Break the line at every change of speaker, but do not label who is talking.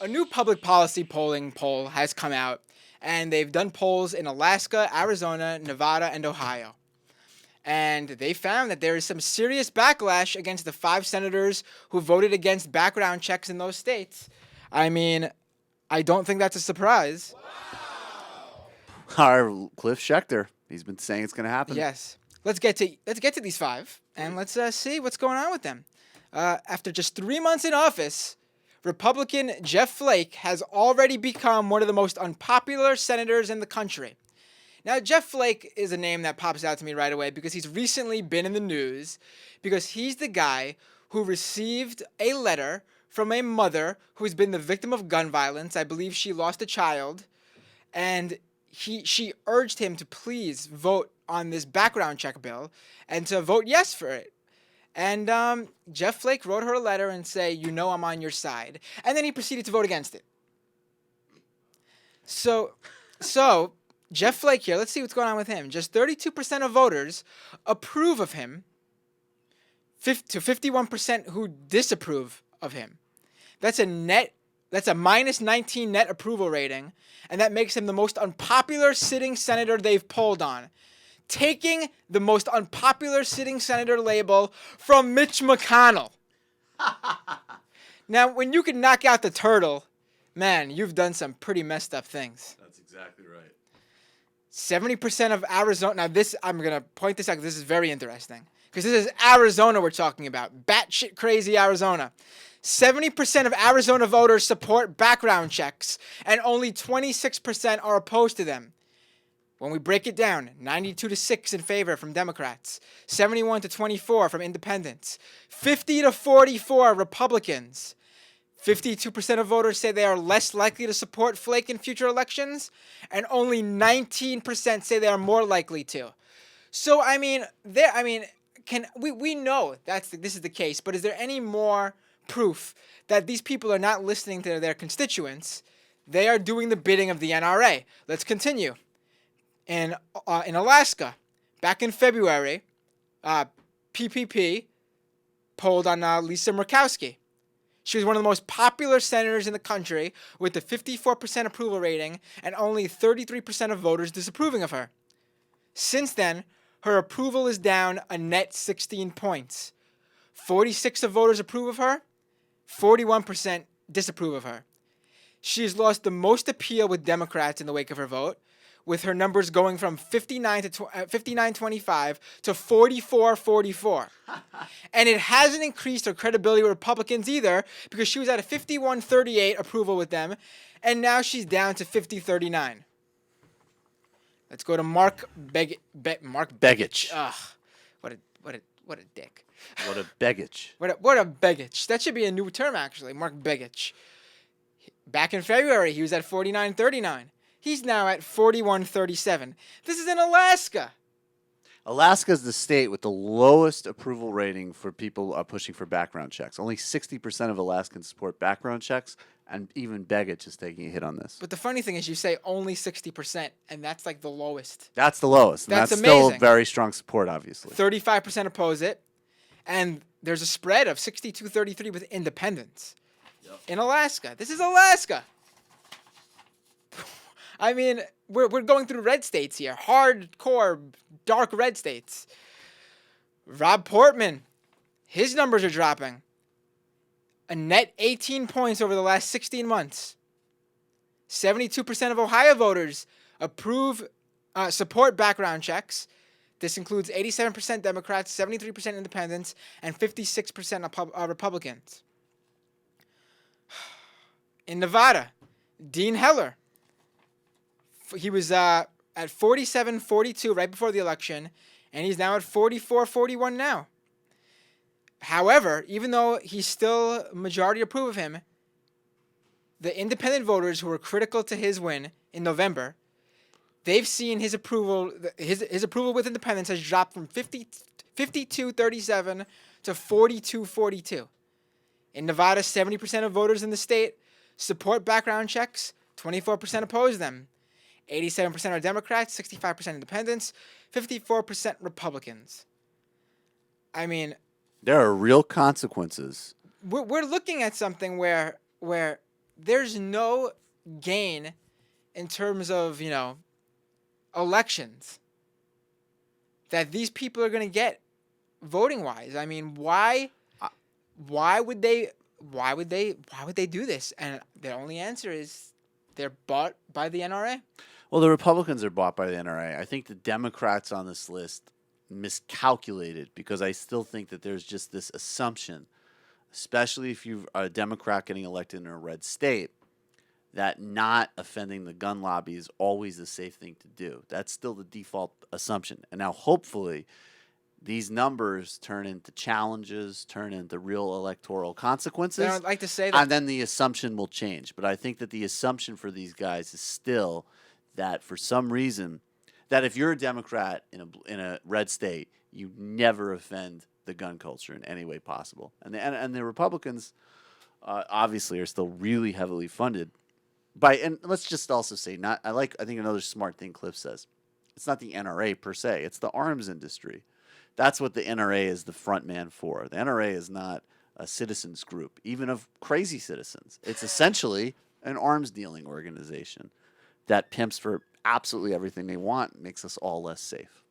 A new public policy polling poll has come out, and they've done polls in Alaska, Arizona, Nevada, and Ohio. And they found that there is some serious backlash against the 5 senators who voted against background checks in those states. I mean, I don't think that's a surprise.
Our Cliff Schechter, he's been saying it's going to happen.
Yes. Let's get to these 5 and let's see what's going on with them. After just 3 months in office, Republican Jeff Flake has already become one of the most unpopular senators in the country. Now, Jeff Flake is a name that pops out to me right away because he's recently been in the news because he's the guy who received a letter from a mother who's been the victim of gun violence. I believe she lost a child, and she urged him to please vote on this background check bill and to vote yes for it. And Jeff Flake wrote her a letter and say, I'm on your side. And then he proceeded to vote against it. So Jeff Flake here, let's see what's going on with him. Just 32% of voters approve of him to 51% who disapprove of him. That's a minus 19 net approval rating, and that makes him the most unpopular sitting senator they've polled on, taking the most unpopular sitting senator label from Mitch McConnell. Now, when you can knock out the turtle, man, you've done some pretty messed up things.
That's exactly right.
70% of Arizona. Now, I'm going to point this out because this is very interesting. Because this is Arizona we're talking about. Batshit crazy Arizona. 70% of Arizona voters support background checks, and only 26% are opposed to them. When we break it down, 92-6 in favor from Democrats, 71-24 from independents, 50-44 Republicans. 52% of voters say they are less likely to support Flake in future elections, and only 19% say they are more likely to. So, we know this is the case, but is there any more proof that these people are not listening to their constituents? They are doing the bidding of the NRA. Let's continue. In Alaska, back in February, PPP polled on Lisa Murkowski. She was one of the most popular senators in the country with a 54% approval rating and only 33% of voters disapproving of her. Since then, her approval is down a net 16 points. 46% of voters approve of her, 41% disapprove of her. She has lost the most appeal with Democrats in the wake of her vote, with her numbers going from 59-25 to 44-44. And it hasn't increased her credibility with Republicans either, because she was at a 51-38 approval with them, and now she's down to 50-39. Let's go to Mark Begich. Ugh, what a dick.
What a Begich.
What a Begich. That should be a new term, actually. Mark Begich. Back in February, he was at 49-39. He's now at 41-37. This is in Alaska.
Alaska is the state with the lowest approval rating for people pushing for background checks. Only 60% of Alaskans support background checks, and even Begich is taking a hit on this.
But the funny thing is you say only 60%, and that's like the lowest.
That's the lowest. And that's
amazing.
Still very strong support, obviously.
35% oppose it, and there's a spread of 62-33 with independents. Yep. In Alaska. This is Alaska. We're going through red states here. Hardcore, dark red states. Rob Portman, his numbers are dropping. A net 18 points over the last 16 months. 72% of Ohio voters support background checks. This includes 87% Democrats, 73% independents, and 56% Republicans. In Nevada, Dean Heller. He was at 47-42 right before the election, and he's now at 44-41 now. However, even though he's still majority approve of him, the independent voters who were critical to his win in November, they've seen his approval with independents has dropped from 52-37 to 42-42. In Nevada, 70% of voters in the state support background checks, 24% oppose them. 87% are Democrats, 65% independents, 54% Republicans. There
are real consequences.
We're looking at something where there's no gain in terms of, elections that these people are going to get voting wise. I mean, why would they do this? And the only answer is they're bought by the NRA.
Well, the Republicans are bought by the NRA. I think the Democrats on this list miscalculated because I still think that there's just this assumption, especially if you're a Democrat getting elected in a red state, that not offending the gun lobby is always the safe thing to do. That's still the default assumption. And now, hopefully, these numbers turn into challenges, turn into real electoral consequences.
I'd like to say that.
And then the assumption will change. But I think that the assumption for these guys is still that for some reason, that if you're a Democrat in a red state, you never offend the gun culture in any way possible. And the Republicans obviously are still really heavily funded by, and let's just also say, I think another smart thing Cliff says, it's not the NRA per se, it's the arms industry. That's what the NRA is the front man for. The NRA is not a citizens group, even of crazy citizens. It's essentially an arms dealing organization that pimps for absolutely everything they want and makes us all less safe.